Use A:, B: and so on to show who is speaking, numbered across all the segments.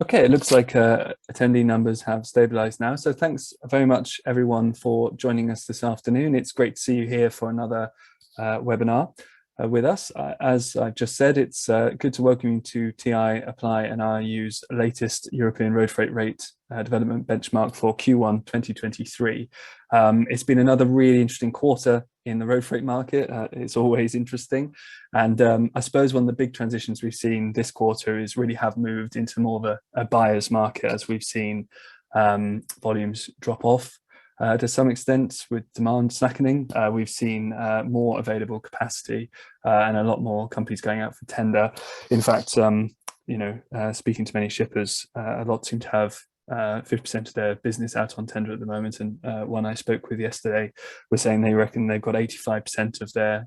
A: Okay, it looks like attendee numbers have stabilized now. So thanks very much, everyone, for joining us this afternoon. It's great to see you here for another webinar with us. As I've just said, it's good to welcome you to TI Apply and IRU's latest European road freight rate development benchmark for Q1 2023. It's been another really interesting quarter in the road freight market. It's always interesting. And I suppose one of the big transitions we've seen this quarter is really have moved into more of a buyer's market, as we've seen volumes drop off to some extent with demand slackening. We've seen more available capacity and a lot more companies going out for tender. In fact, speaking to many shippers, a lot seem to have 50% of their business out on tender at the moment, and one I spoke with yesterday was saying they reckon they've got 85%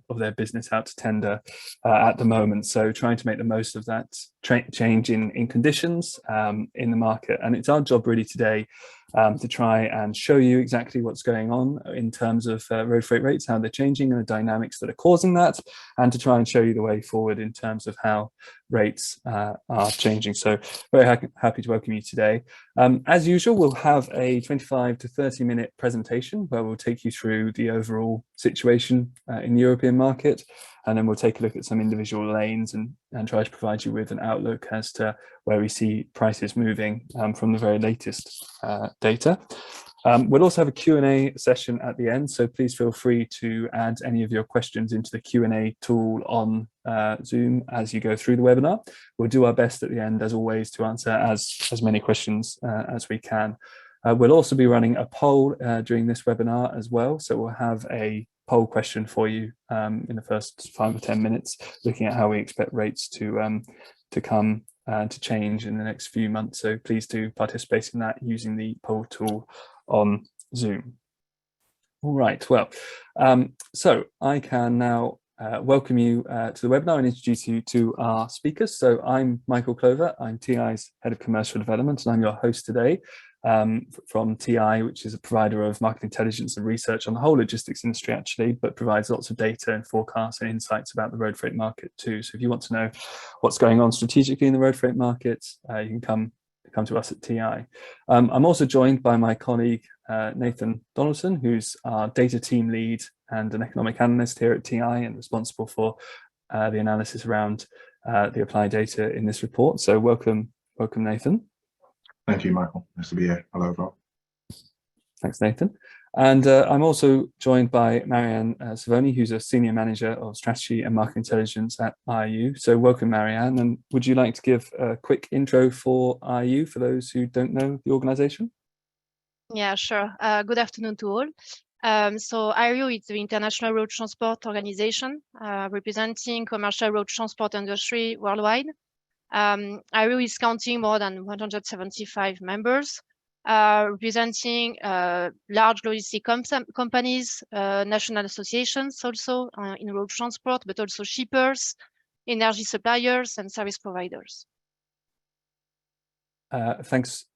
A: of their business out to tender at the moment. So trying to make the most of that change in conditions in the market, and it's our job really today to try and show you exactly what's going on in terms of road freight rates, how they're changing and the dynamics that are causing that, and to try and show you the way forward in terms of how rates are changing. So very happy to welcome you today. As usual, we'll have a 25 to 30-minute presentation where we'll take you through the overall situation in the European market, and then we'll take a look at some individual lanes and try to provide you with an outlook as to where we see prices moving from the very latest data. We'll also have a Q&A session at the end, so please feel free to add any of your questions into the Q&A tool on Zoom as you go through the webinar. We'll do our best at the end, as always, to answer as many questions as we can. We'll also be running a poll during this webinar as well, so we'll have a poll question for you in the first 5 or 10 minutes, looking at how we expect rates to come to change in the next few months. So please do participate in that using the poll tool on Zoom. All right, well, so I can now welcome you to the webinar and introduce you to our speakers. So I'm Michael Clover, I'm TI's Head of Commercial Development, and I'm your host today from TI, which is a provider of market intelligence and research on the whole logistics industry, actually, but provides lots of data and forecasts and insights about the road freight market too. So if you want to know what's going on strategically in the road freight market, you can come to us at TI. I'm also joined by my colleague Nathan Donaldson, who's our data team lead and an economic analyst here at TI and responsible for the analysis around the applied data in this report. So welcome, Nathan.
B: Thank you, Michael. Nice to be here. Hello, everyone.
A: Thanks, Nathan. And I'm also joined by Marianne Savoni, who's a Senior Manager of Strategy and Market Intelligence at IRU. So welcome, Marianne. And would you like to give a quick intro for IRU for those who don't know the organisation?
C: Yeah, sure. Good afternoon to all. So IRU is the International Road Transport Organization, representing commercial road transport industry worldwide. IRU is counting more than 175 members, representing large logistic companies, national associations also in road transport, but also shippers, energy suppliers, and service providers.
A: Thanks,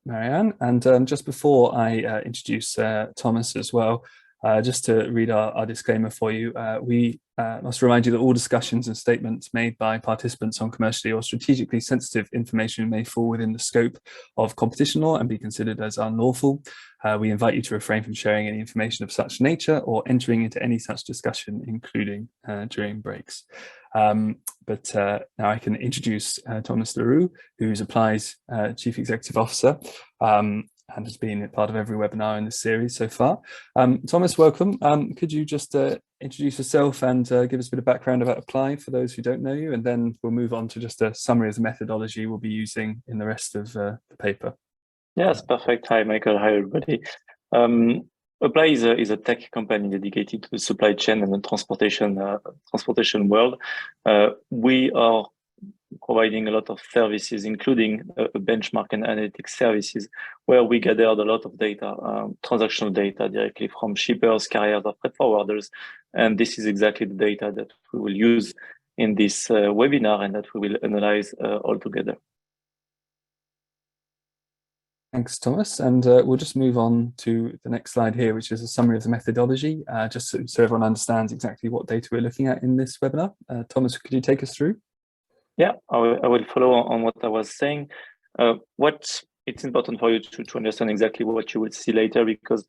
A: Marianne. And just before I introduce Thomas as well, just to read our disclaimer for you, we must remind you that all discussions and statements made by participants on commercially or strategically sensitive information may fall within the scope of competition law and be considered as unlawful. We invite you to refrain from sharing any information of such nature or entering into any such discussion, including during breaks. But now I can introduce Thomas Leroux, who's Apply's Chief Executive Officer, and has been part of every webinar in this series so far. Thomas, welcome. Could you just introduce yourself and give us a bit of background about Apply for those who don't know you, and then we'll move on to just a summary of the methodology we'll be using in the rest of the paper.
D: Yes, perfect. Hi, Michael. Hi, everybody. Apply is a tech company dedicated to the supply chain and the transportation world. We are providing a lot of services, including benchmark and analytics services, where we gathered a lot of data, transactional data directly from shippers, carriers, or freight forwarders. And this is exactly the data that we will use in this webinar and that we will analyze all together.
A: Thanks, Thomas. And we'll just move on to the next slide here, which is a summary of the methodology, just so everyone understands exactly what data we're looking at in this webinar. Thomas, could you take us through?
D: Yeah, I will follow on what I was saying. what it's important for you to understand exactly what you will see later, because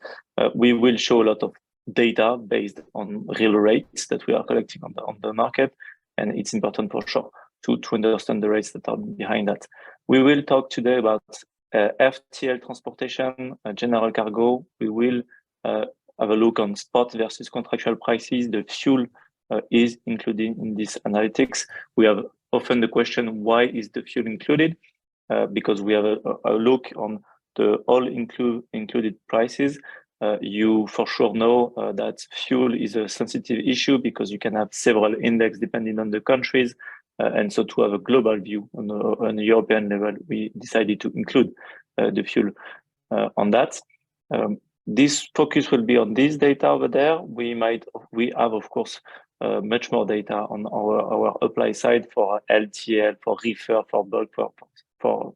D: we will show a lot of data based on real rates that we are collecting on the market, and it's important for sure to understand the rates that are behind that. We will talk today about FTL transportation, general cargo. We will have a look on spot versus contractual prices. The fuel is included in this analytics. We have often the question, why is the fuel included? Because we have a look on the all included prices. You for sure know that fuel is a sensitive issue because you can have several index depending on the countries. And so to have a global view on a European level, we decided to include the fuel on that. This focus will be on this data over there. We have, of course, much more data on our apply side for LTL, for reefer, for bulk, for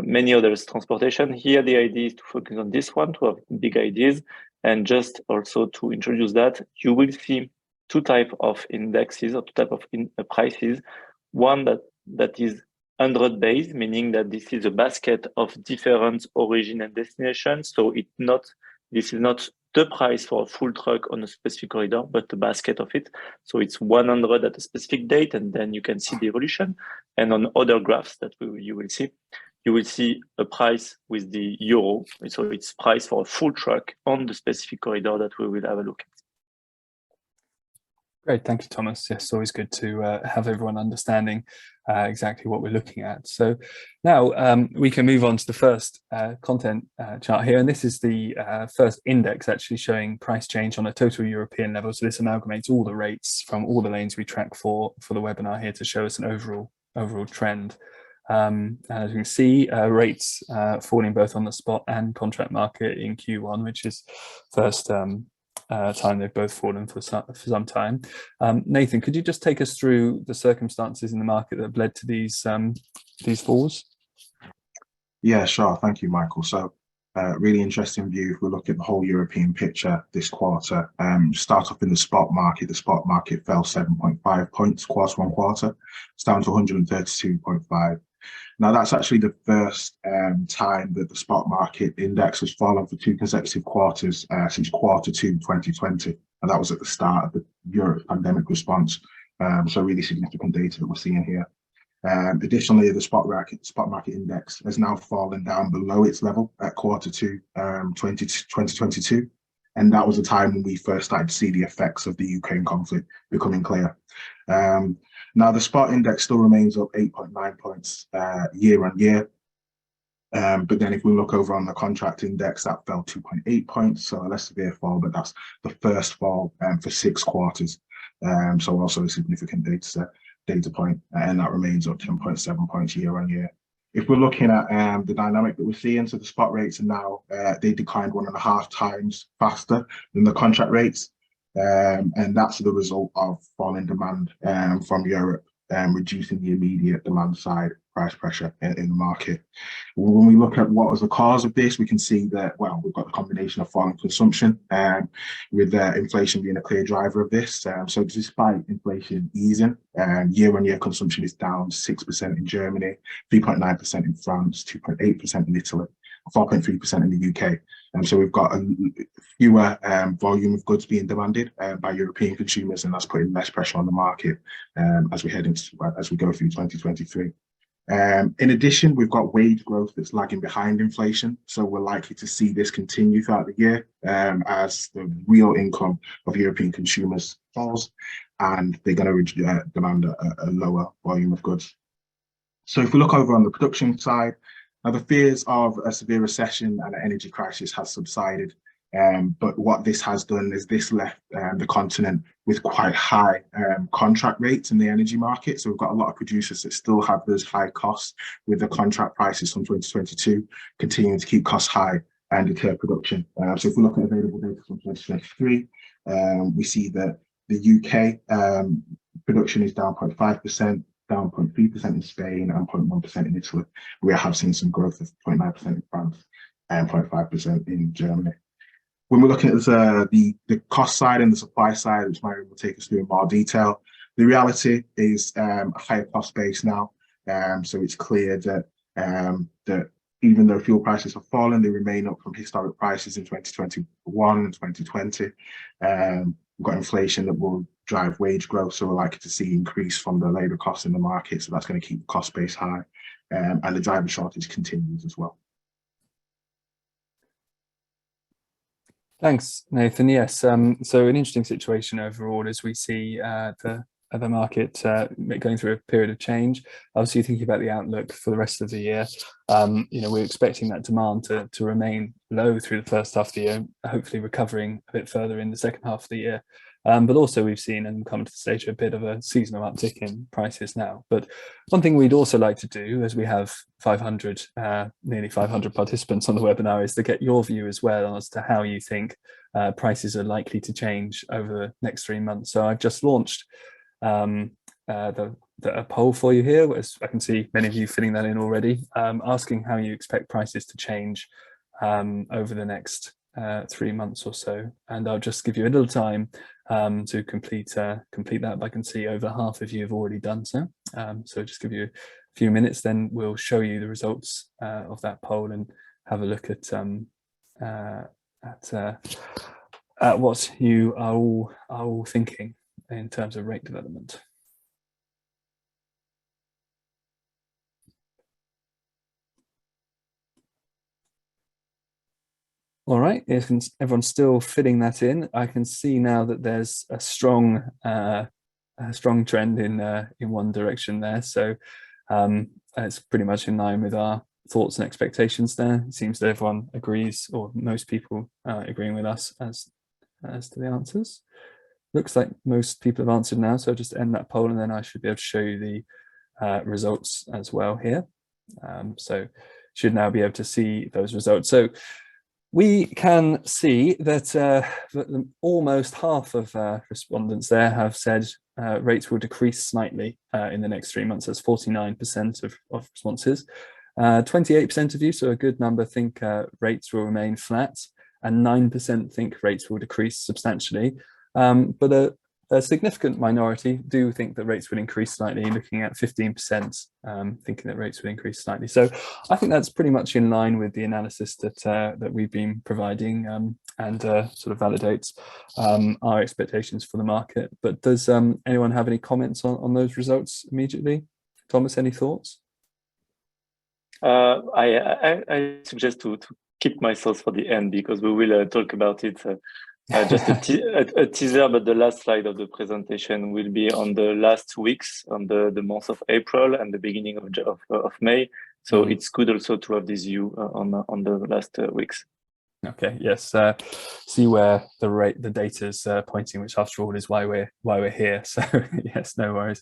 D: many others transportation. Here, the idea is to focus on this one, to have big ideas, and just also to introduce that, you will see two types of indexes or two types of prices. One that is 100 based, meaning that this is a basket of different origin and destination. So this is not the price for a full truck on a specific corridor, but the basket of it. So it's 100 at a specific date, and then you can see the evolution. And on other graphs that you will see a price with the euro. So it's price for a full truck on the specific corridor that we will have a look at.
A: Great, thank you, Thomas. Yes, always good to have everyone understanding exactly what we're looking at. So now we can move on to the first content chart here, and this is the first index actually showing price change on a total European level. So this amalgamates all the rates from all the lanes we track for the webinar here to show us an overall trend. And as you can see, rates falling both on the spot and contract market in Q1, which is first time they've both fallen for some time. Nathan, could you just take us through the circumstances in the market that have led to these falls?
B: Yeah, sure. Thank you, Michael. So really interesting view. If we look at the whole European picture this quarter, start off in the spot market. The spot market fell 7.5 points quarter on quarter. It's down to 132.5. Now, that's actually the first time that the spot market index has fallen for 2 consecutive quarters since quarter 2 2020. And that was at the start of the Europe pandemic response. So really significant data that we're seeing here. Additionally, the spot market index has now fallen down below its level at quarter 2 2022. And that was the time when we first started to see the effects of the Ukraine conflict becoming clear. Now, the spot index still remains up 8.9 points year on year. But then if we look over on the contract index, that fell 2.8 points, so a less severe fall, but that's the first fall for 6 quarters. So also a significant data point, and that remains up 10.7 points year on year. If we're looking at the dynamic that we're seeing, so the spot rates are now, they declined 1.5 times faster than the contract rates. And that's the result of falling demand from Europe, reducing the immediate demand side price pressure in the market. When we look at what was the cause of this, we can see that, well, we've got the combination of falling consumption with inflation being a clear driver of this. So despite inflation easing, year-on-year consumption is down 6% in Germany, 3.9% in France, 2.8% in Italy, 4.3% in the UK. So we've got a fewer volume of goods being demanded by European consumers, and that's putting less pressure on the market as we go through 2023. In addition, we've got wage growth that's lagging behind inflation. So we're likely to see this continue throughout the year as the real income of European consumers falls, and they're going to demand a lower volume of goods. So if we look over on the production side, now the fears of a severe recession and an energy crisis has subsided. But what this has done is this left the continent with quite high contract rates in the energy market. So we've got a lot of producers that still have those high costs with the contract prices from 2022, continuing to keep costs high and deter production. So if we look at available data from 2023, we see that the UK production is down 0.5%, down 0.3% in Spain and 0.1% in Italy. We have seen some growth of 0.9% in France and 0.5% in Germany. When we're looking at the cost side and the supply side, which Mary will take us through in more detail, the reality is a higher cost base now. So it's clear that that even though fuel prices have fallen, they remain up from historic prices in 2021 and 2020. We've got inflation that will drive wage growth, so we're likely to see increase from the labour costs in the market, so that's going to keep the cost base high, and the driver shortage continues as well.
A: Thanks, Nathan. Yes, so an interesting situation overall as we see the market going through a period of change. Obviously, thinking about the outlook for the rest of the year, we're expecting that demand to remain low through the first half of the year, hopefully recovering a bit further in the second half of the year. But also we've seen, and come to the stage, a bit of a seasonal uptick in prices now. But one thing we'd also like to do, as we have nearly 500 participants on the webinar, is to get your view as well as to how you think prices are likely to change over the next 3 months. So I've just launched a poll for you here, as I can see many of you filling that in already, asking how you expect prices to change over the next 3 months or so. And I'll just give you a little time to complete that. I can see over half of you have already done so. So just give you a few minutes, then we'll show you the results of that poll and have a look at what you are all thinking in terms of rate development. All right, if everyone's still fitting that in, I can see now that there's a strong trend in one direction there. So it's pretty much in line with our thoughts and expectations there. It seems that everyone agrees, or most people agreeing with us as to the answers. Looks like most people have answered now, so I'll just end that poll and then I should be able to show you the results as well here. So should now be able to see those results. So we can see that almost half of respondents there have said rates will decrease slightly in the next 3 months. That's 49% of responses. 28% of you, so a good number, think rates will remain flat, and 9% think rates will decrease substantially. But a significant minority do think that rates would increase slightly, looking at 15% thinking that rates would increase slightly. So I think that's pretty much in line with the analysis that we've been providing, and sort of validates our expectations for the market. But does anyone have any comments on those results immediately? Thomas, any thoughts?
D: I suggest to keep myself for the end, because we will talk about it. Just a teaser, but the last slide of the presentation will be on the last weeks, on the month of April and the beginning of May. So it's good also to have this view on the last weeks.
A: Okay. Yes. See where the data is pointing, which after all is why we're here. So yes, no worries.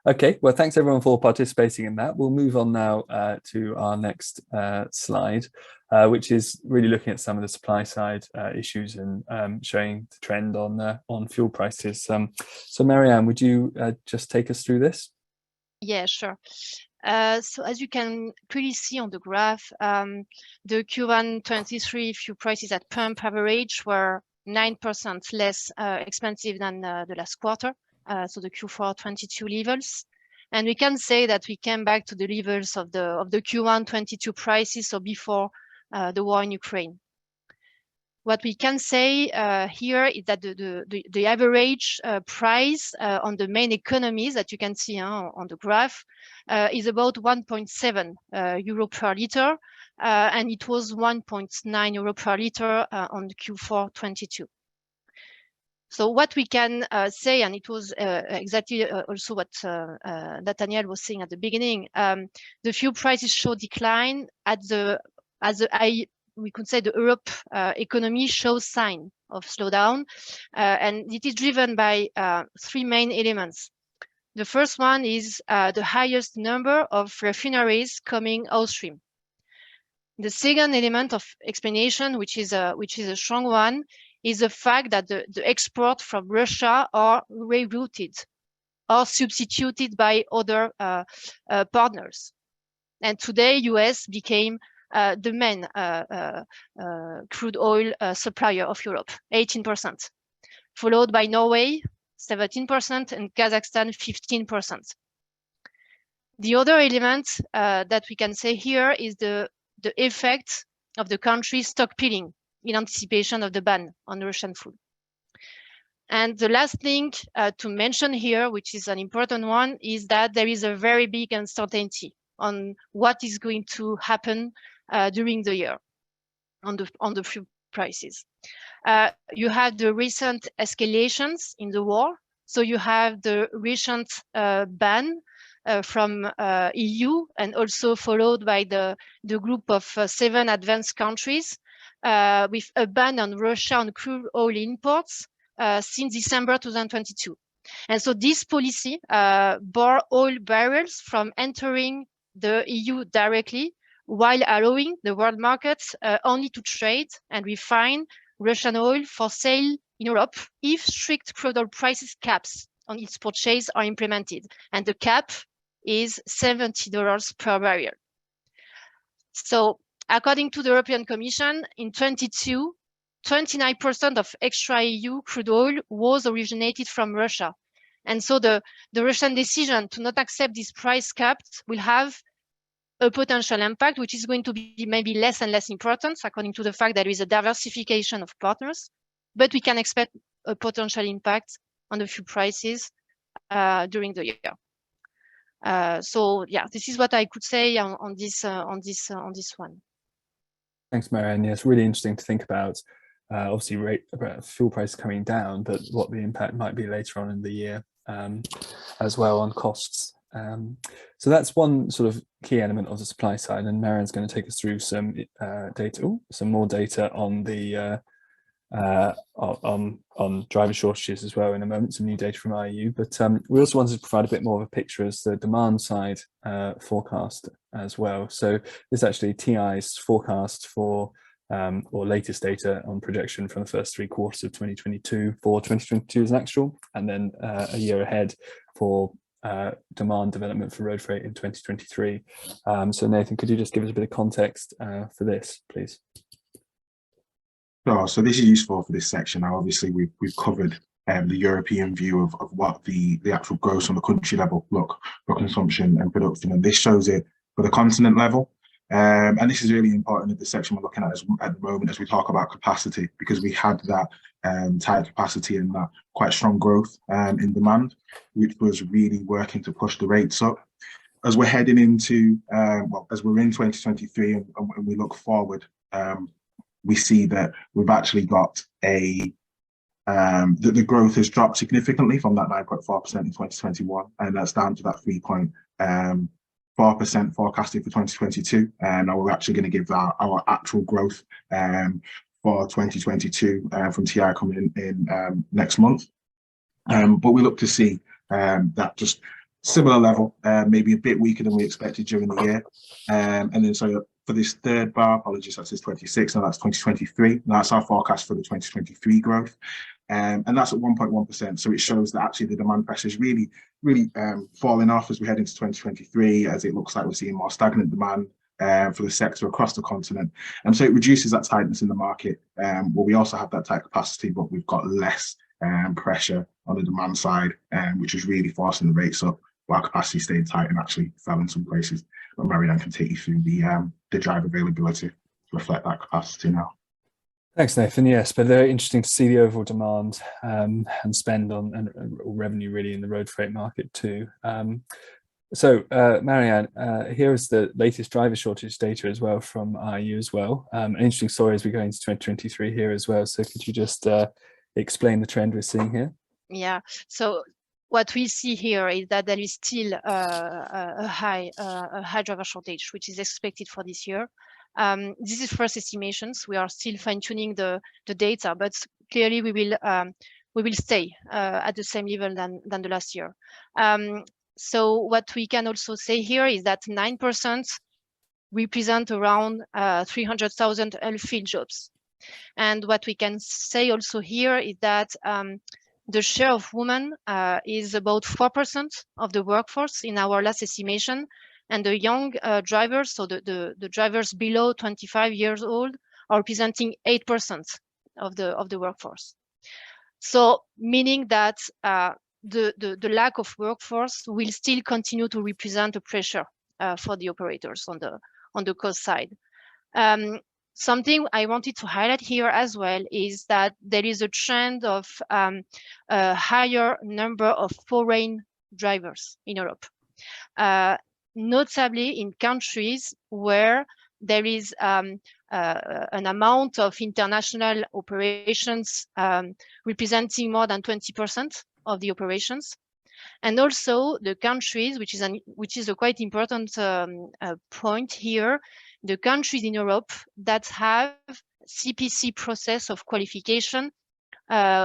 A: Okay. Well, thanks everyone for participating in that. We'll move on now to our next slide, which is really looking at some of the supply side issues and showing the trend on fuel prices. So Marianne, would you just take us through this?
C: Yeah, sure. So as you can clearly see on the graph, the Q1 23 fuel prices at pump average were 9% less expensive than the last quarter, so the Q4 22 levels. And we can say that we came back to the levels of the Q1 22 prices, so before the war in Ukraine. What we can say here is that the average price on the main economies that you can see on the graph is about 1.7 euro per liter, and it was 1.9 euro per liter on Q4 22. So what we can say, and it was exactly also what Nathaniel was saying at the beginning, the fuel prices show decline we could say the Europe economy shows sign of slowdown, and it is driven by 3 main elements. The first one is the highest number of refineries coming outstream. The second element of explanation, which is a strong one, is the fact that the export from Russia are rerouted or substituted by other partners. And today, US became the main crude oil supplier of Europe, 18%, followed by Norway, 17%, and Kazakhstan, 15%. The other element that we can say here is the effect of the country's stockpiling in anticipation of the ban on Russian food. And the last thing to mention here, which is an important one, is that there is a very big uncertainty on what is going to happen during the year on the food prices. You have the recent escalations in the war. So you have the recent ban from EU, and also followed by the group of 7 advanced countries with a ban on Russia on crude oil imports since December 2022. And so this policy bore oil barrels from entering the EU directly, while allowing the world markets only to trade and refine Russian oil for sale in Europe if strict crude oil prices caps on its purchase are implemented. And the cap is $70 per barrel. So according to the European Commission, in 2022, 29% of extra EU crude oil was originated from Russia. And so the Russian decision to not accept these price caps will have a potential impact, which is going to be maybe less and less important according to the fact that there is a diversification of partners, but we can expect a potential impact on the fuel prices during the year. So yeah, this is what I could say on this one.
A: Thanks, Marianne. Yeah, it's really interesting to think about. Obviously, fuel prices coming down, but what the impact might be later on in the year as well on costs. So that's one sort of key element of the supply side, and Marianne's going to take us through some data, some more data on the on driver shortages as well in a moment, some new data from IU. But we also wanted to provide a bit more of a picture as the demand side forecast as well. So this is actually TI's forecast for or latest data on projection from the first 3 quarters of 2022 for 2022 as an actual, and then a year ahead for demand development for road freight in 2023. So Nathan, could you just give us a bit of context for this, please?
B: Sure. So this is useful for this section. Now, obviously, we've covered the European view of what the actual gross on the country level look for consumption and production, and this shows it for the continent level. And this is really important in the section we're looking at at the moment as we talk about capacity, because we had that tight capacity and that quite strong growth in demand, which was really working to push the rates up. As we're heading into, as we're in 2023 and we look forward, we see that we've actually got that the growth has dropped significantly from that 9.4% in 2021, and that's down to that 3.4% forecasted for 2022. And now we're actually going to give our actual growth for 2022 from TI coming in next month. But we look to see that just similar level, maybe a bit weaker than we expected during the year. And then so for this third bar, apologies, that says 26, and that's 2023. And that's our forecast for the 2023 growth. And that's at 1.1%. So it shows that actually the demand pressure is really falling off as we head into 2023, as it looks like we're seeing more stagnant demand for the sector across the continent. And so it reduces that tightness in the market. Well, we also have that tight capacity, but we've got less pressure on the demand side, which is really forcing the rates up, while capacity stayed tight and actually fell in some places. But Marianne can take you through the driver availability to reflect that capacity now.
A: Thanks, Nathan. Yes, but very interesting to see the overall demand and spend on and revenue really in the road freight market too. So Marianne, here is the latest driver shortage data as well from IU as well. An interesting story as we go into 2023 here as well. So could you just explain the trend we're seeing here?
C: Yeah, so what we see here is that there is still a high driver shortage, which is expected for this year. This is first estimations. We are still fine-tuning the data, but clearly we will stay at the same level than the last year. So what we can also say here is that 9% represent around 300,000 field jobs. And what we can say also here is that the share of women is about 4% of the workforce in our last estimation. And the young drivers, so the drivers below 25 years old, are representing 8% of the workforce. So meaning that the lack of workforce will still continue to represent a pressure for the operators on the cost side. Something I wanted to highlight here as well is that there is a trend of a higher number of foreign drivers in Europe, notably in countries where there is an amount of international operations representing more than 20% of the operations. And also the countries, which is a quite important point here, the countries in Europe that have CPC process of qualification,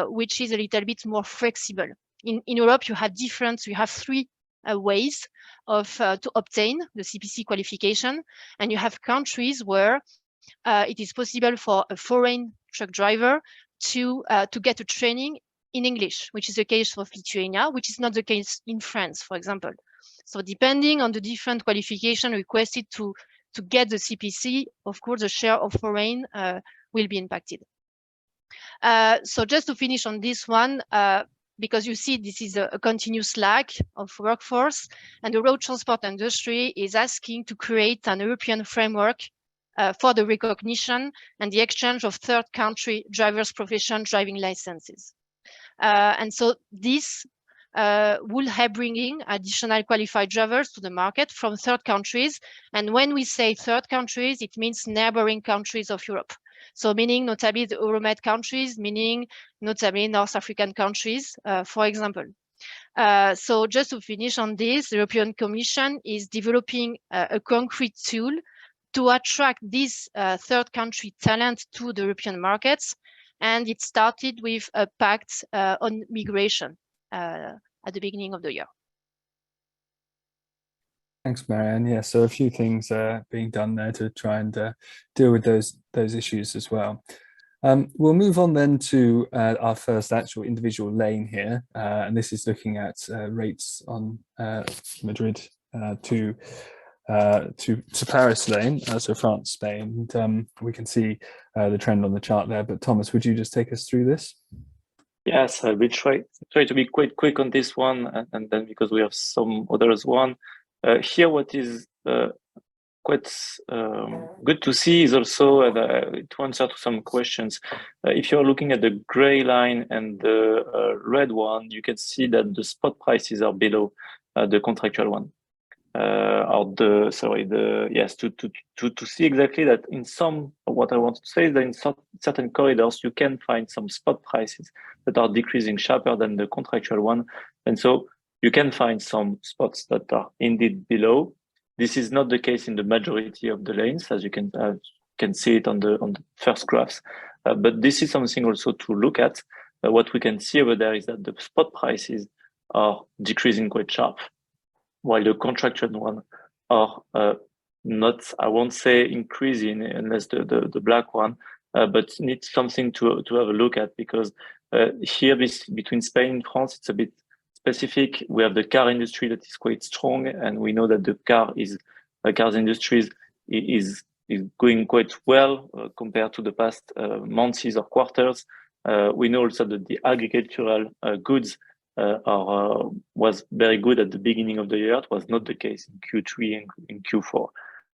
C: which is a little bit more flexible. In Europe, you have three ways of to obtain the CPC qualification, and you have countries where it is possible for a foreign truck driver to get a training in English, which is the case of Lithuania, which is not the case in France, for example. So depending on the different qualification requested to get the CPC, of course, the share of foreign will be impacted. So just to finish on this one, because you see this is a continuous lack of workforce, and the road transport industry is asking to create an European framework for the recognition and the exchange of third country drivers' profession driving licenses. And so this will help bringing additional qualified drivers to the market from third countries. And when we say third countries, it means neighboring countries of Europe. So meaning notably the Euromed countries, meaning notably North African countries, for example. So just to finish on this, the European Commission is developing a concrete tool to attract this third country talent to the European markets. And it started with a pact on migration at the beginning of the year.
A: Thanks, Marianne. Yeah, so a few things being done there to try and deal with those issues as well. We'll move on then to our first actual individual lane here, and this is looking at rates on Madrid to Paris lane, so France, Spain. And, we can see the trend on the chart there, but Thomas, would you just take us through this?
D: Yes, I will try to be quite quick on this one, and then because we have some others one. Here, what is quite good to see is also to answer to some questions. If you're looking at the gray line and the red one, you can see that the spot prices are below the contractual one. To see exactly that in some, what I wanted to say is that in certain corridors you can find some spot prices that are decreasing sharper than the contractual one, and so you can find some spots that are indeed below. This is not the case in the majority of the lanes, as you can see it on the first graphs, but this is something also to look at. What we can see over there is that the spot prices are decreasing quite sharp, while the contractual one are not, I won't say increasing unless the black one, but needs something to have a look at, because here between Spain and France, it's a bit specific. We have the car industry that is quite strong, and we know that the cars industry is going quite well compared to the past months or quarters. We know also that the agricultural goods was very good at the beginning of the year. It was not the case in Q3 and in Q4.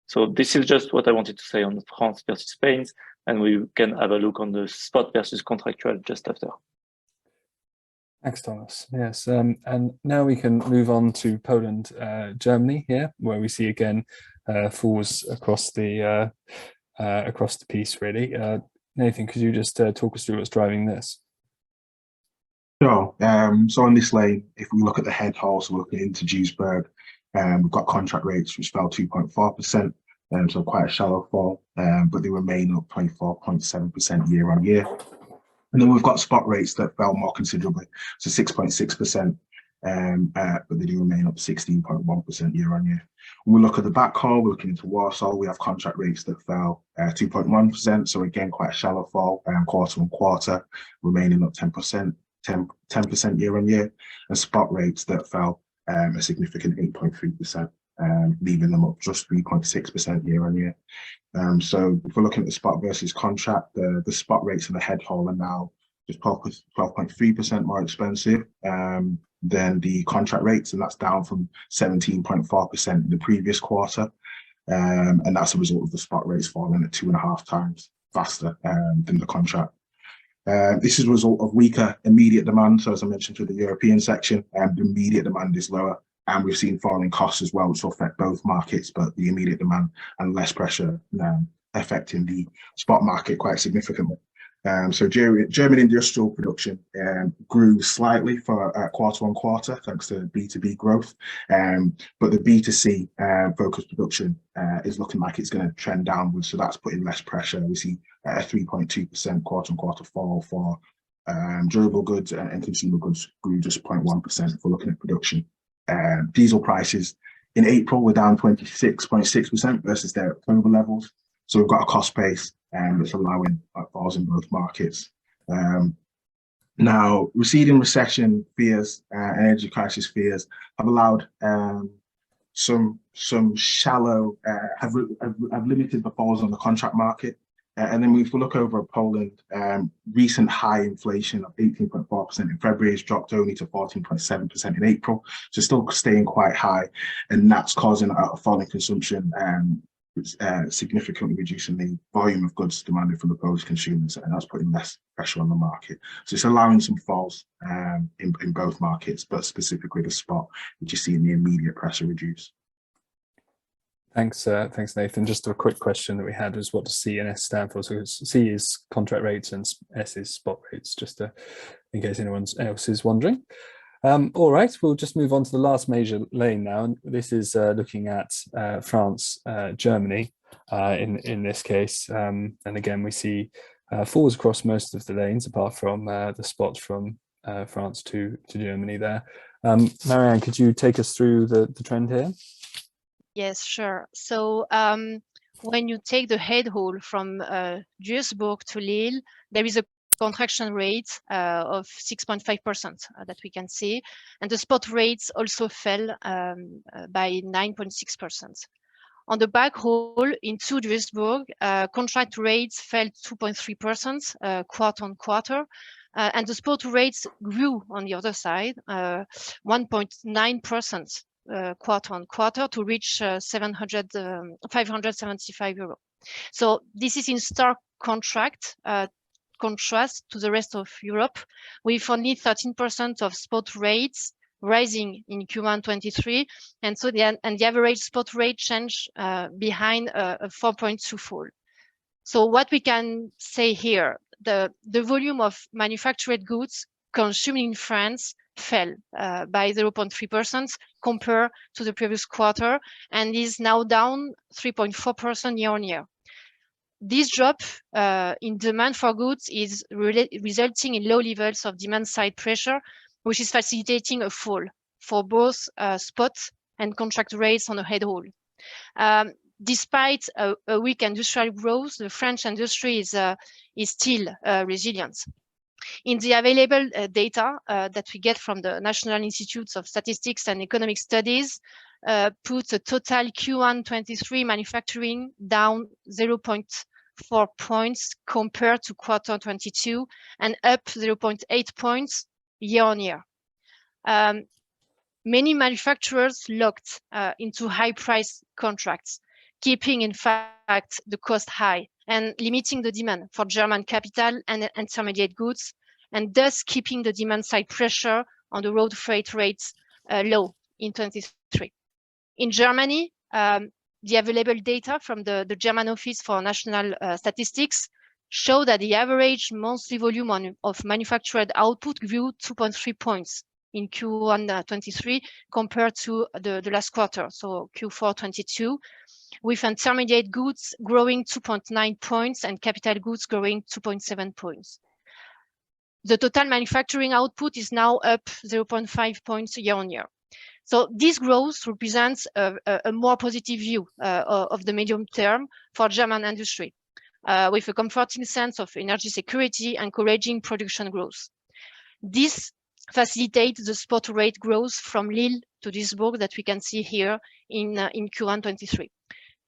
D: So this is just what I wanted to say on France versus Spain, and we can have a look on the spot versus contractual just after.
A: Thanks, Thomas. Yes, and now we can move on to Poland, Germany here, where we see again falls across the piece really. Nathan, could you just talk us through what's driving this?
B: Sure. So on this lane, if we look at the head haul, so looking into Duisburg, we've got contract rates which fell 2.4%, so quite a shallow fall, but they remain up 24.7% year on year. And then we've got spot rates that fell more considerably, so 6.6%, but they do remain up 16.1% year on year. When we look at the backhaul, we're looking into Warsaw, we have contract rates that fell 2.1%, so again, quite a shallow fall, quarter on quarter, remaining up 10% year on year, and spot rates that fell a significant 8.3%, leaving them up just 3.6% year on year. So if we're looking at the spot versus contract, the spot rates in the head haul are now just 12.3% more expensive, than the contract rates, and that's down from 17.4% in the previous quarter. And that's a result of the spot rates falling at 2.5 times faster than the contract. This is a result of weaker immediate demand. So as I mentioned through the European section, the immediate demand is lower, and we've seen falling costs as well, which will affect both markets, but the immediate demand and less pressure affecting the spot market quite significantly. So German industrial production grew slightly for quarter on quarter, thanks to B2B growth. But the B2C focused production is looking like it's going to trend downwards. So that's putting less pressure. We see a 3.2% quarter on quarter fall for durable goods, and consumer goods grew just 0.1% if we're looking at production. Diesel prices in April were down 26.6% versus their October levels. So we've got a cost base that's allowing falls in both markets. Now, receding recession fears, energy crisis fears have allowed some shallow, have limited the falls on the contract market. And then if we look over at Poland, recent high inflation of 18.4% in February has dropped only to 14.7% in April. So still staying quite high. And that's causing a fall in consumption, significantly reducing the volume of goods demanded from the Polish consumers, and that's putting less pressure on the market. So it's allowing some falls in both markets, but specifically the spot, which you see in the immediate pressure reduce.
A: Thanks, Nathan. Just a quick question that we had was, what does C and S stand for? So C is contract rates and S is spot rates, just in case anyone else is wondering. All right, we'll just move on to the last major lane now. And this is looking at France, Germany in this case. And again, we see falls across most of the lanes, apart from the spot from France to Germany there. Marianne, could you take us through the trend here?
C: Yes, sure. So when you take the head haul from Duisburg to Lille, there is a contraction rate of 6.5% that we can see. And the spot rates also fell by 9.6%. On the back haul into Duisburg, contract rates fell 2.3% quarter on quarter. And the spot rates grew on the other side, 1.9% quarter on quarter to reach 575 euro. So this is in stark contrast to the rest of Europe, with only 13% of spot rates rising in Q1 23, and so the average spot rate change behind a 4.2 fall. So what we can say here, the volume of manufactured goods consumed in France fell by 0.3% compared to the previous quarter, and is now down 3.4% year on year. This drop in demand for goods is resulting in low levels of demand side pressure, which is facilitating a fall for both spot and contract rates on the head haul. Despite a weak industrial growth, the French industry is still resilient. In the available data that we get from the National Institutes of Statistics and Economic Studies, puts a total Q1 23 manufacturing down 0.4 points compared to quarter 22 and up 0.8 points year on year. Many manufacturers locked into high price contracts, keeping in fact the cost high and limiting the demand for German capital and intermediate goods, and thus keeping the demand side pressure on the road freight rates low in 23. In Germany, the available data from the German Office for National Statistics show that the average monthly volume of manufactured output grew 2.3 points in Q1 23 compared to the last quarter, so Q4 22, with intermediate goods growing 2.9 points and capital goods growing 2.7 points. The total manufacturing output is now up 0.5 points year on year. So this growth represents a more positive view of the medium term for German industry, with a comforting sense of energy security, encouraging production growth. This facilitates the spot rate growth from Lille to Duisburg that we can see here in Q1 23.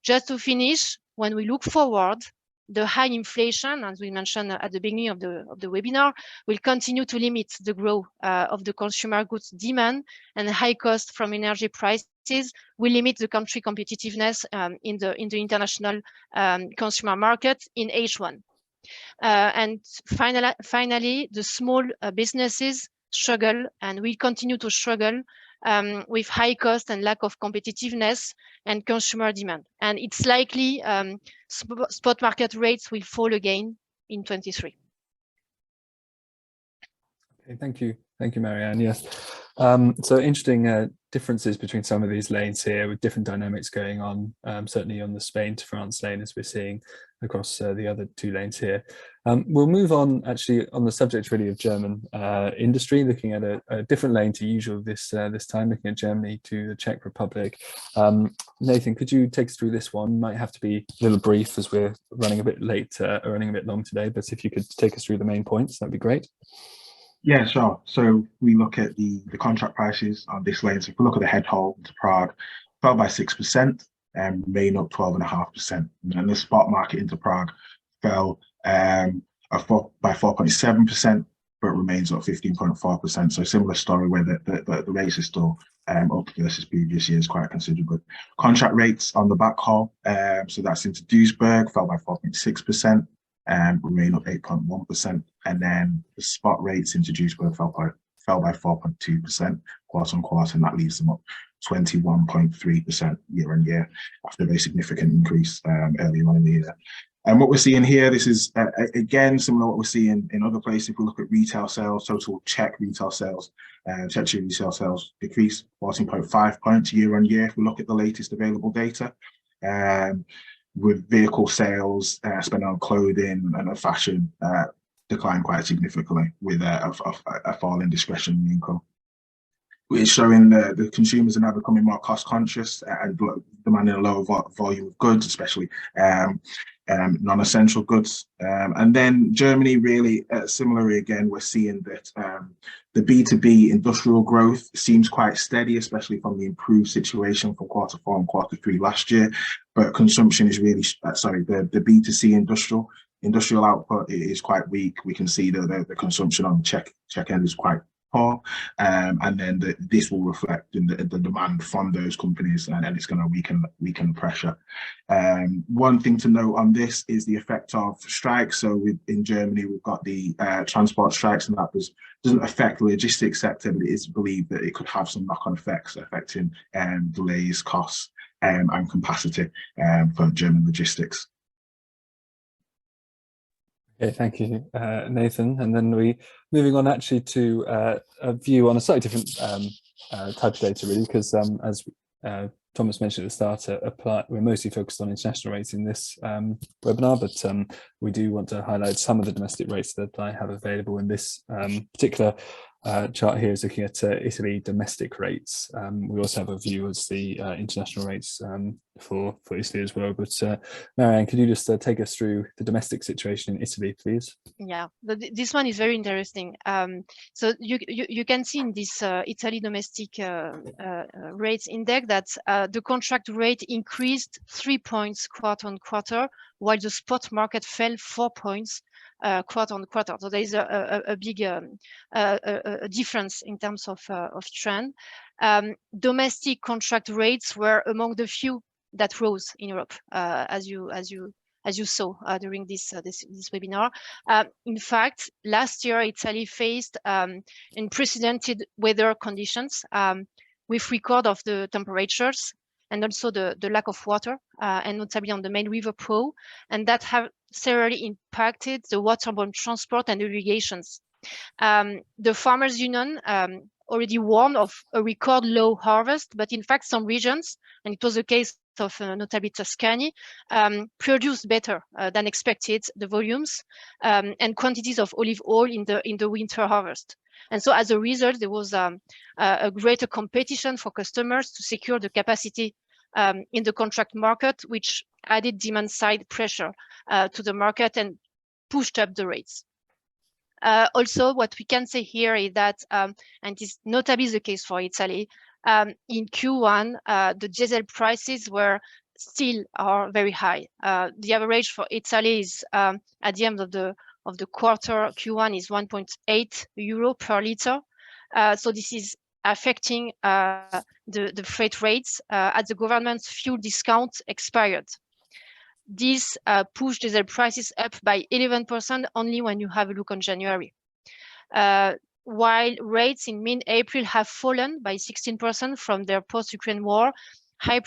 C: Just to finish, when we look forward, the high inflation, as we mentioned at the beginning of the webinar, will continue to limit the growth of the consumer goods demand, and high cost from energy prices will limit the country competitiveness in the international consumer market in H1. And finally, the small businesses struggle and will continue to struggle with high cost and lack of competitiveness and consumer demand. And it's likely spot market rates will fall again in 23.
A: Okay, thank you, Marianne. Yes, so interesting differences between some of these lanes here, with different dynamics going on. Certainly on the Spain to France lane, as we're seeing across the other two lanes here. We'll move on actually on the subject really of German industry, looking at a different lane to usual this time, looking at Germany to the Czech Republic. Nathan, could you take us through this one? Might have to be a little brief as we're running a bit late, or running a bit long today, but if you could take us through the main points, that'd be great.
B: Yeah, sure. So we look at the contract prices on this lane. So if we look at the head haul to Prague, fell by 6% and remain up 12.5%. And the spot market into Prague fell by 4.7%, but remains up 15.4%. So similar story where the rates are still up versus previous years quite considerably. Contract rates on the back haul, so that's into Duisburg, fell by 4.6%. Remain up 8.1%, and then the spot rates into Duisburg fell by 4.2% quarter on quarter, and that leaves them up 21.3% year on year after a very significant increase earlier on in the year. And what we're seeing here, this is again similar to what we're seeing in other places. If we look at retail sales, total Czech retail sales, Czech retail sales decreased 14.5 points year on year. If we look at the latest available data. With vehicle sales, spending on clothing and fashion declined quite significantly, with a fall in discretionary income. It's showing the consumers are now becoming more cost conscious and demanding a lower volume of goods, especially non-essential goods. And then Germany, really similarly, again, we're seeing that the B2B industrial growth seems quite steady, especially from the improved situation from Q4 and Q3 last year. But consumption is really, the B2C industrial output is quite weak. We can see that the consumption on the Czech end is quite poor, and then this will reflect in the demand from those companies, and it's going to weaken the pressure. One thing to note on this is the effect of strikes. So in Germany, we've got the transport strikes, and that doesn't affect the logistics sector, but it is believed that it could have some knock-on effects affecting delays, costs, and capacity for German logistics.
A: Okay, thank you, Nathan. And then moving on actually to a view on a slightly different type of data, really, because as Thomas mentioned at the start, we're mostly focused on international rates in this webinar, but we do want to highlight some of the domestic rates that I have available in this particular chart here is looking at Italy domestic rates. We also have a view as the international rates for Italy as well. But Marianne, could you just take us through the domestic situation in Italy, please?
C: Yeah, this one is very interesting. So you can see in this Italy domestic rates index that the contract rate increased 3 points quarter on quarter, while the spot market fell 4 points quarter on quarter. So there is a big difference in terms of trend. Domestic contract rates were among the few that rose in Europe, as you saw during this webinar. In fact, last year Italy faced unprecedented weather conditions with record of the temperatures and also the lack of water, and notably on the main river Po, and that have severely impacted the waterborne transport and irrigations. The Farmers Union already warned of a record low harvest, but in fact some regions, and it was the case of notably Tuscany, produced better than expected the volumes and quantities of olive oil in the winter harvest. And so as a result, there was a greater competition for customers to secure the capacity in the contract market, which added demand side pressure to the market and pushed up the rates. Also, what we can say here is that, and it is notably the case for Italy, in Q1, the diesel prices were still are very high. The average for Italy is at the end of the quarter Q1 is 1.8 euro per liter. So this is affecting the freight rates as the government's fuel discount expired. This pushed diesel prices up by 11% only when you have a look on January. While rates in mid-April have fallen by 16% from their post-Ukraine war, high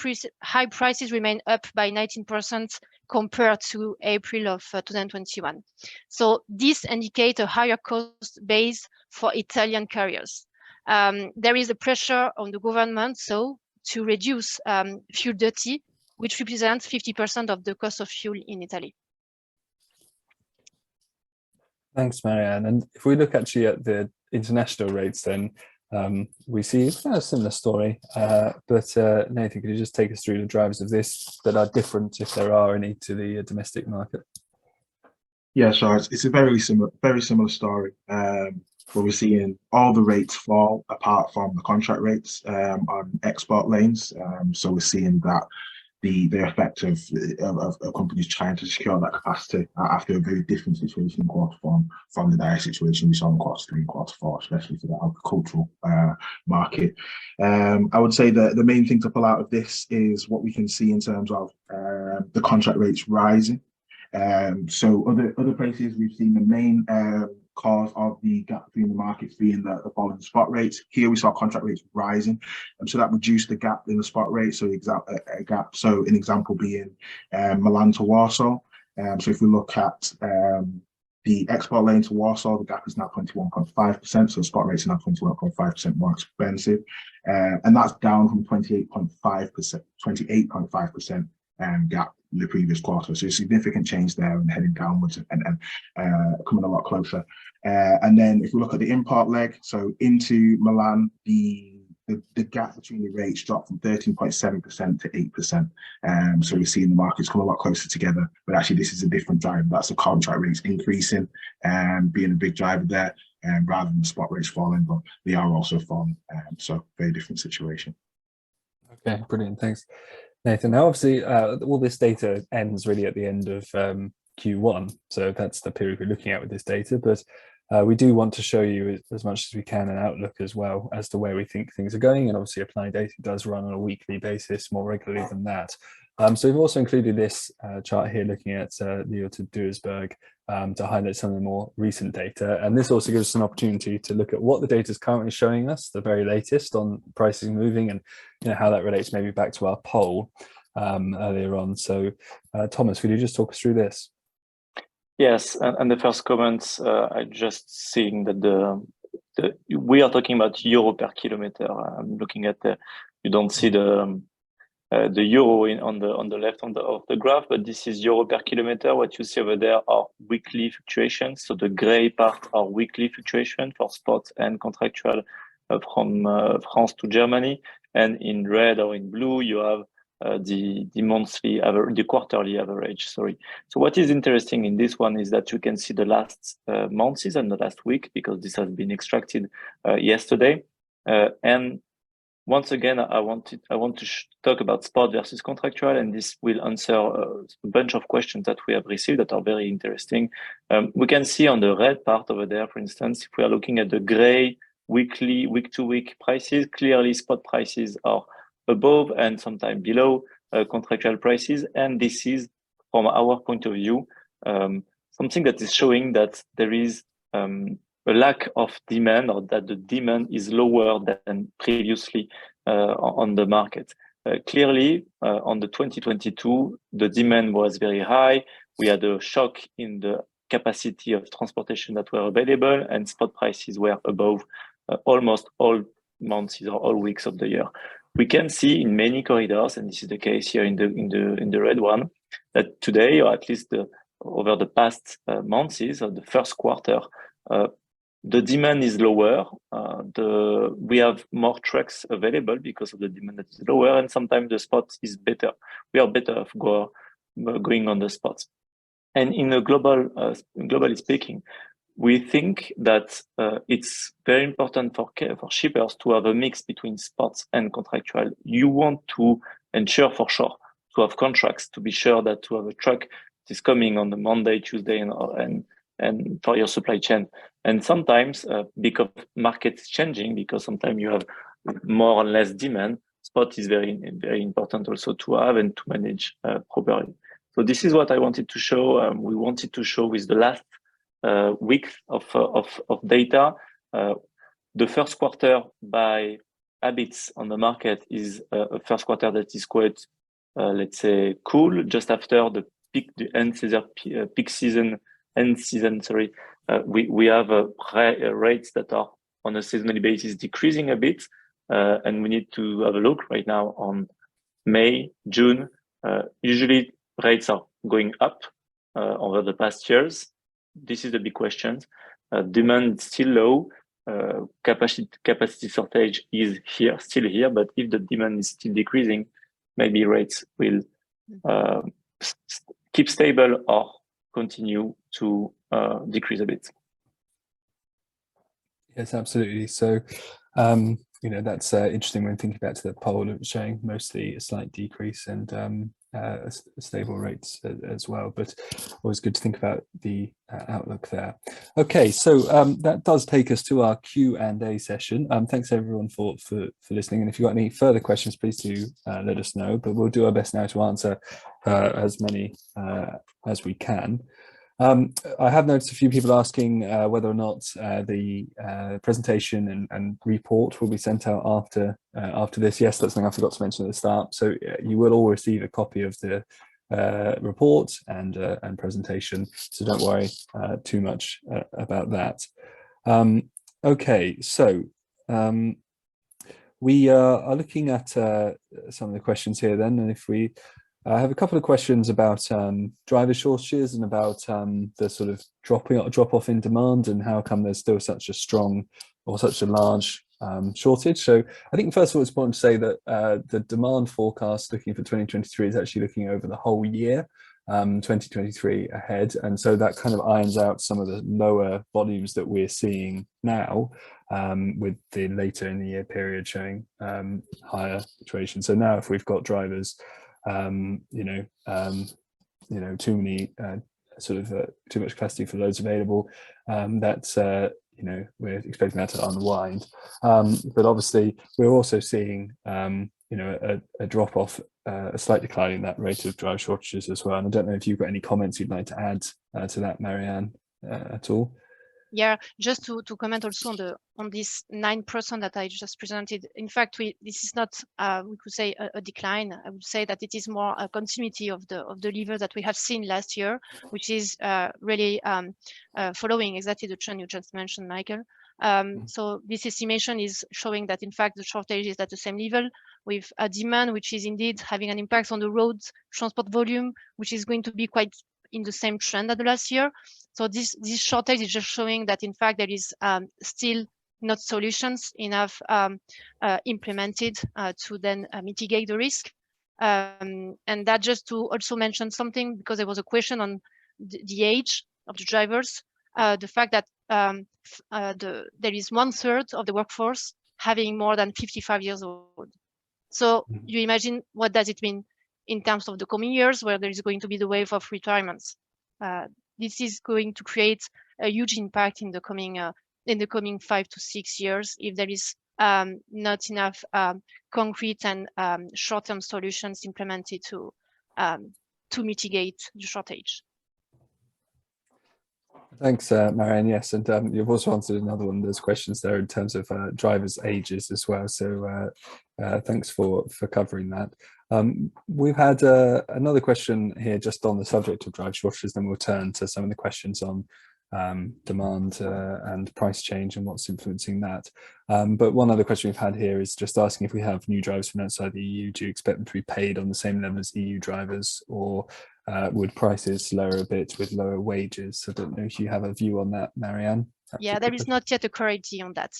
C: prices remain up by 19% compared to April of 2021. So this indicates a higher cost base for Italian carriers. There is a pressure on the government to reduce fuel duty, which represents 50% of the cost of fuel in Italy.
A: Thanks, Marianne. And if we look actually at the international rates, then we see a similar story. But Nathan, could you just take us through the drivers of this that are different, if there are any, to the domestic market?
B: Yeah, sure. It's a very similar story. Where we're seeing all the rates fall apart from the contract rates on export lanes. So we're seeing that the effect of companies trying to secure that capacity after a very different situation in quarter from the dire situation we saw in quarter 3 and quarter 4, especially for the agricultural market. I would say that the main thing to pull out of this is what we can see in terms of the contract rates rising. So other places we've seen the main cause of the gap between the markets being the fall in the spot rates. Here we saw contract rates rising, so that reduced the gap in the spot rate. So an example being Milan to Warsaw. So if we look at the export lane to Warsaw, the gap is now 21.5%. So spot rates are now 21.5% more expensive, and that's down from 28.5% gap in the previous quarter. So a significant change there and heading downwards and coming a lot closer. And then if we look at the import leg, so into Milan, the gap between the rates dropped from 13.7% to 8%. So we're seeing the markets come a lot closer together, but actually this is a different driver. That's the contract rates increasing and being a big driver there, rather than the spot rates falling, but they are also falling. So very different situation.
A: Okay, brilliant. Thanks, Nathan. Now, obviously, all this data ends really at the end of Q1, so that's the period we're looking at with this data. But we do want to show you as much as we can an outlook as well as to where we think things are going. And obviously, Apply Data does run on a weekly basis more regularly than that. So we've also included this chart here looking at the Jutta Duesberg to highlight some of the more recent data. And this also gives us an opportunity to look at what the data is currently showing us, the very latest on pricing moving, and how that relates maybe back to our poll earlier on. So Thomas, could you just talk us through this?
D: Yes, and the first comments, I just seeing that we are talking about euro per kilometer. I'm looking at you don't see the euro on the left of the graph, but this is euro per kilometer. What you see over there are weekly fluctuations. So the gray part are weekly fluctuation for spot and contractual from France to Germany, and in red or in blue you have the monthly average, the quarterly average. Sorry. So what is interesting in this one is that you can see the last months and the last week, because this has been extracted yesterday. And once again, I want to talk about spot versus contractual, and this will answer a bunch of questions that we have received that are very interesting. We can see on the red part over there, for instance, if we are looking at the gray weekly, week-to-week prices, clearly spot prices are above and sometimes below contractual prices. And this is, from our point of view, something that is showing that there is a lack of demand, or that the demand is lower than previously on the market. Clearly, on the 2022, the demand was very high. We had a shock in the capacity of transportation that were available, and spot prices were above almost all months or all weeks of the year. We can see in many corridors, and this is the case here in the red one, that today, or at least over the past months, or the first quarter, the demand is lower. We have more trucks available because of the demand that is lower, and sometimes the spot is better. We are better off going on the spots. And in a globally speaking, we think that it's very important for shippers to have a mix between spots and contractual. You want to ensure for sure have contracts to be sure that to have a truck that is coming on the Monday, Tuesday, and for your supply chain. And sometimes because market is changing, because sometimes you have more or less demand, spot is very important also to have and to manage properly. So this is what I wanted to show. We wanted to show with the last week of data. The first quarter by habits on the market is a first quarter that is quite, let's say, cool. Just after the peak, the end season, sorry, we have rates that are on a seasonal basis decreasing a bit, and we need to have a look right now on May, June. Usually rates are going up over the past years. This is the big question. Demand is still low. Capacity shortage is still here, but if the demand is still decreasing, maybe rates will keep stable or continue to decrease a bit.
A: Yes, absolutely. So, that's interesting when thinking back to the poll. It was showing mostly a slight decrease and stable rates as well, but always good to think about the outlook there. Okay, so that does take us to our Q&A session. Thanks everyone for listening, and if you've got any further questions, please do let us know, but we'll do our best now to answer as many as we can. I have noticed a few people asking whether or not the presentation and report will be sent out after this. Yes, that's something I forgot to mention at the start. So you will all receive a copy of the report and presentation. So don't worry too much about that. Okay, so we are looking at some of the questions here then, and if we I have a couple of questions about driver shortages and about the sort of drop off in demand and how come there's still such a strong or such a large shortage. So I think first of all, it's important to say that the demand forecast looking for 2023 is actually looking over the whole year, 2023 ahead. And so that kind of irons out some of the lower volumes that we're seeing now with the later in the year period showing higher situation. So now if we've got drivers too many too much capacity for loads available, that's we're expecting that to unwind, but obviously we're also seeing a drop off, a slight decline in that rate of driver shortages as well. And I don't know if you've got any comments you'd like to add to that, Marianne, at all.
C: Yeah, just to comment also on this 9% that I just presented. In fact, this is not we could say a decline. I would say that it is more a continuity of the lever that we have seen last year, which is really following exactly the trend you just mentioned, Michael. So this estimation is showing that in fact the shortage is at the same level with a demand which is indeed having an impact on the road transport volume, which is going to be quite in the same trend as the last year. So this shortage is just showing that in fact there is still not solutions enough implemented to then mitigate the risk. And that just to also mention something, because there was a question on the age of the drivers, the fact that there is 1/3 of the workforce having more than 55 years old. So you imagine what does it mean in terms of the coming years, where there is going to be the wave of retirements. This is going to create a huge impact in the coming 5 to 6 years if there is not enough concrete and short-term solutions implemented to mitigate the shortage.
A: Thanks, Marianne. Yes, and you've also answered another one of those questions there in terms of drivers' ages as well. So thanks for covering that. We've had another question here just on the subject of driver shortages, then we'll turn to some of the questions on demand and price change and what's influencing that. But one other question we've had here is just asking if we have new drivers from outside the EU, do you expect them to be paid on the same level as EU drivers, or would prices lower a bit with lower wages? I don't know if you have a view on that, Marianne.
C: Yeah, there is not yet a clarity on that.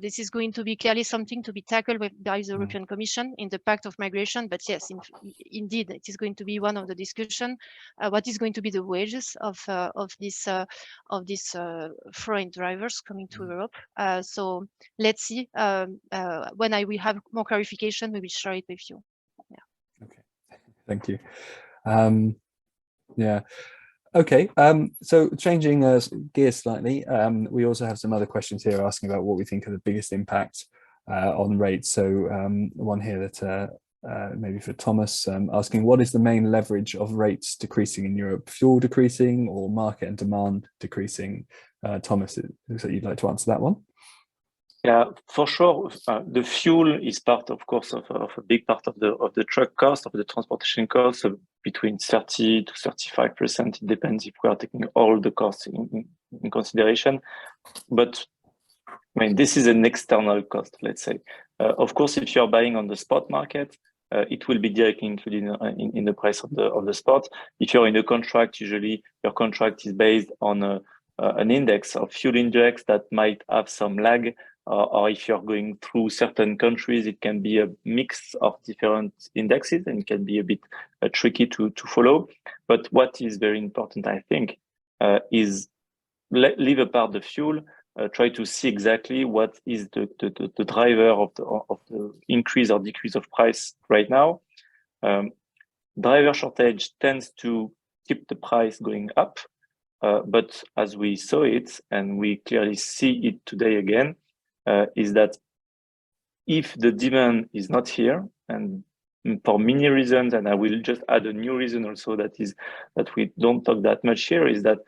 C: This is going to be clearly something to be tackled by the European Commission in the Pact of Migration. But yes, indeed, it is going to be one of the discussion. What is going to be the wages of these foreign drivers coming to Europe? So let's see. When we have more clarification, we will share it with you. Yeah.
A: Okay. Thank you. Yeah. Okay. So changing gears slightly, we also have some other questions here asking about what we think are the biggest impact on rates. So one here that maybe for Thomas, asking what is the main leverage of rates decreasing in Europe? Fuel decreasing or market and demand decreasing? Thomas, it looks like you'd like to answer that one.
D: Yeah, for sure. The fuel is part, of course, of a big part of the truck cost, of the transportation cost, of between 30 to 35%. It depends if we are taking all the costs in consideration. But I mean, this is an external cost, let's say. Of course, if you are buying on the spot market, it will be directly included in the price of the spot. If you're in a contract, usually your contract is based on an index, of fuel index that might have some lag. Or if you're going through certain countries, it can be a mix of different indexes and can be a bit tricky to follow. But what is very important, I think, is leave apart the fuel, try to see exactly what is the driver of the increase or decrease of price right now. Driver shortage tends to keep the price going up, but as we saw it, and we clearly see it today again, is that if the demand is not here, and for many reasons, and I will just add a new reason also that we don't talk that much here, is that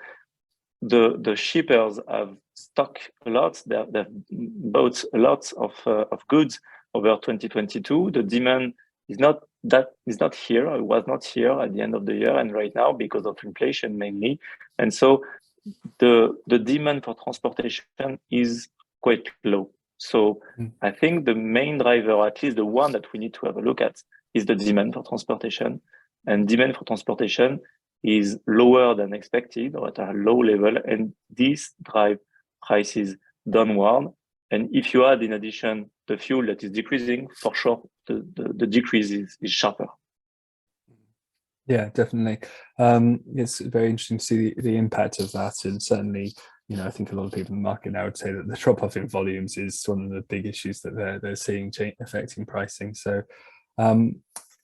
D: the shippers have stocked a lot. They've bought a lot of goods over 2022. The demand is not here. It was not here at the end of the year, and right now because of inflation mainly. And so the demand for transportation is quite low. So I think the main driver, at least the one that we need to have a look at, is the demand for transportation. And demand for transportation is lower than expected or at a low level, and this drive prices downward. And if you add in addition the fuel that is decreasing, for sure the decrease is sharper.
A: Yeah, definitely. It's very interesting to see the impact of that, and certainly, you know, I think a lot of people in the market now would say that the drop-off in volumes is one of the big issues that they're seeing affecting pricing. So,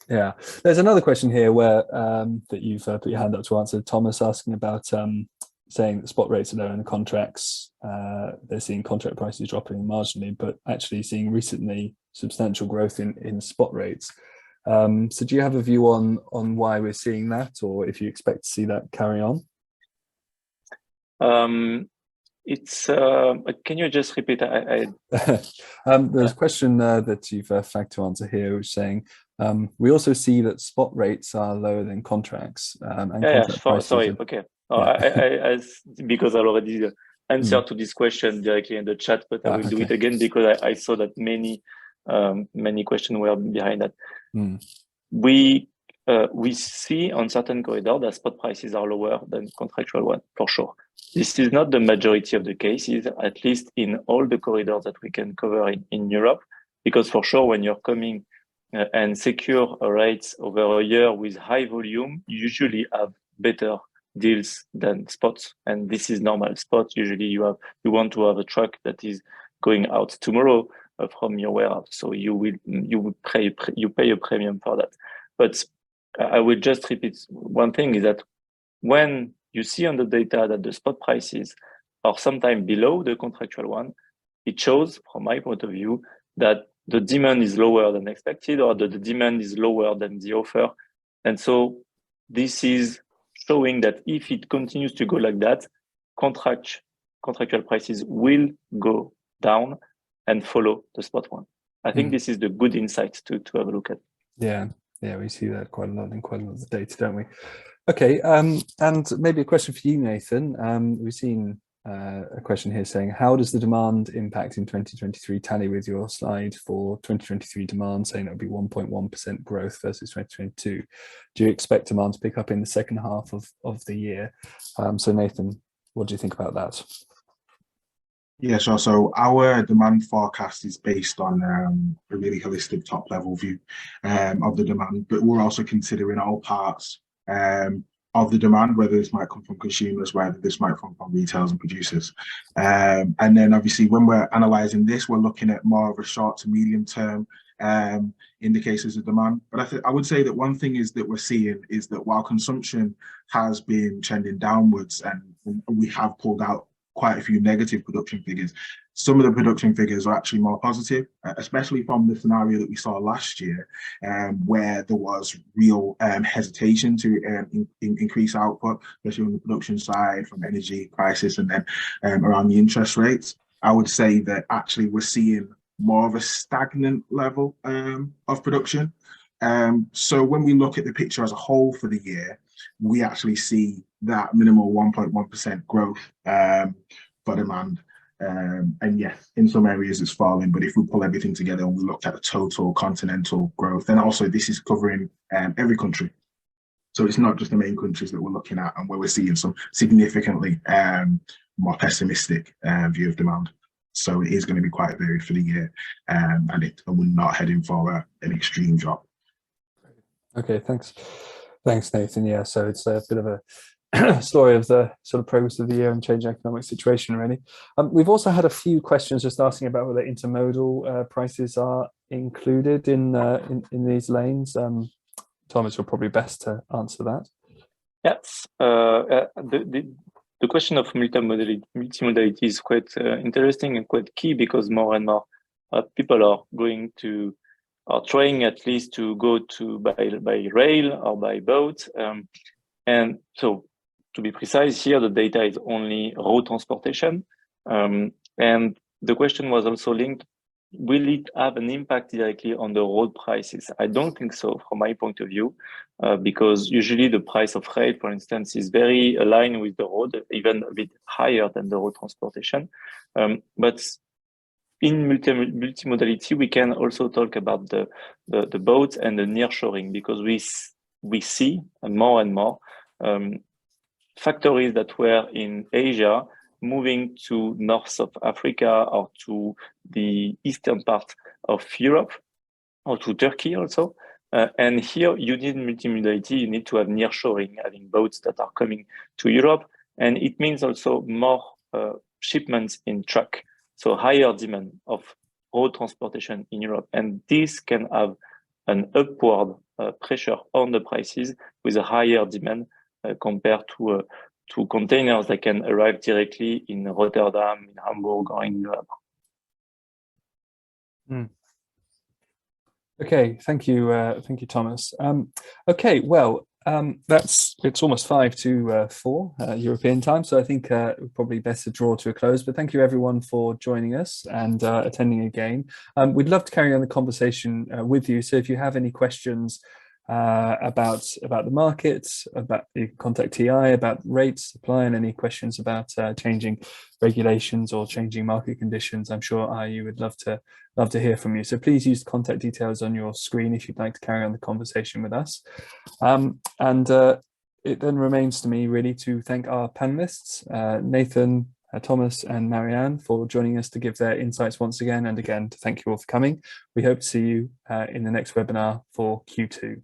A: yeah, there's another question here where that you've put your hand up to answer. Thomas asking about saying that spot rates are low in the contracts. They're seeing contract prices dropping marginally, but actually seeing recently substantial growth in spot rates. So do you have a view on why we're seeing that, or if you expect to see that carry on?
D: It's can you just repeat?
A: There's a question that you've flagged to answer here, which is saying we also see that spot rates are lower than contracts.
D: Sorry. Okay. Because I already answered to this question directly in the chat, but I will do it again because I saw that many questions were behind that. We see on certain corridors that spot prices are lower than contractual one, for sure. This is not the majority of the cases, at least in all the corridors that we can cover in Europe, because for sure, when you're coming and secure rates over a year with high volume, you usually have better deals than spots, and this is normal. Spots usually you want to have a truck that is going out tomorrow from your warehouse, so you pay a premium for that. But I will just repeat one thing, is that when you see on the data that the spot prices are sometimes below the contractual one, it shows, from my point of view, that the demand is lower than expected, or that the demand is lower than the offer. And so this is showing that if it continues to go like that, contractual prices will go down and follow the spot one. I think this is the good insight to have a look at.
A: Yeah, we see that quite a lot in quite a lot of the data, don't we? Okay, and maybe a question for you, Nathan. We've seen a question here saying, how does the demand impact in 2023 tally with your slide for 2023 demand, saying that would be 1.1% growth versus 2022? Do you expect demand to pick up in the second half of the year? So Nathan, what do you think about that?
B: Yeah, sure. So our demand forecast is based on a really holistic top level view of the demand, but we're also considering all parts of the demand, whether this might come from consumers, whether this might come from retailers and producers. And then obviously when we're analysing this, we're looking at more of a short to medium term indicators of demand. But I would say that one thing is that we're seeing is that while consumption has been trending downwards and we have pulled out quite a few negative production figures, some of the production figures are actually more positive, especially from the scenario that we saw last year, where there was real hesitation to increase output, especially on the production side from energy crisis and then around the interest rates. I would say that actually we're seeing more of a stagnant level of production. So when we look at the picture as a whole for the year, we actually see that minimal 1.1% growth for demand. And yes, in some areas it's falling, but if we pull everything together and we look at the total continental growth, then also this is covering every country. So it's not just the main countries that we're looking at and where we're seeing some significantly more pessimistic view of demand. So it is going to be quite varied for the year, and we're not heading for an extreme drop.
A: Okay, thanks. Thanks, Nathan. Yeah, so it's a bit of a story of the sort of progress of the year and changing economic situation, really. We've also had a few questions just asking about whether intermodal prices are included in these lanes. Thomas, you're probably best to answer that.
D: Yes, the question of multimodality is quite interesting and quite key, because more and more people are trying at least to go by rail or by boat. And so, to be precise here, the data is only road transportation. And the question was also linked, will it have an impact directly on the road prices? I don't think so from my point of view, because usually the price of rail, for instance, is very aligned with the road, even a bit higher than the road transportation. But in multimodality, we can also talk about the boats and the nearshoring, because we see more and more factories that were in Asia moving to north of Africa or to the eastern part of Europe or to Turkey also. And here you need multimodality, you need to have nearshoring, having boats that are coming to Europe. And it means also more shipments in truck, so higher demand of road transportation in Europe. And this can have an upward pressure on the prices with a higher demand compared to containers that can arrive directly in Rotterdam, in Hamburg, or in Europe.
A: Okay, thank you, Thomas. Okay, well, it's almost 5 to 4 European time, so I think probably best to draw to a close. But thank you everyone for joining us and attending again. We'd love to carry on the conversation with you. So if you have any questions about the markets, you can contact TI about rates, supply, and any questions about changing regulations or changing market conditions. I'm sure you would love to hear from you. So please use the contact details on your screen if you'd like to carry on the conversation with us. It then remains to me really to thank our panelists, Nathan, Thomas and Marianne, for joining us to give their insights once again, and again to thank you all for coming. We hope to see you in the next webinar for Q2.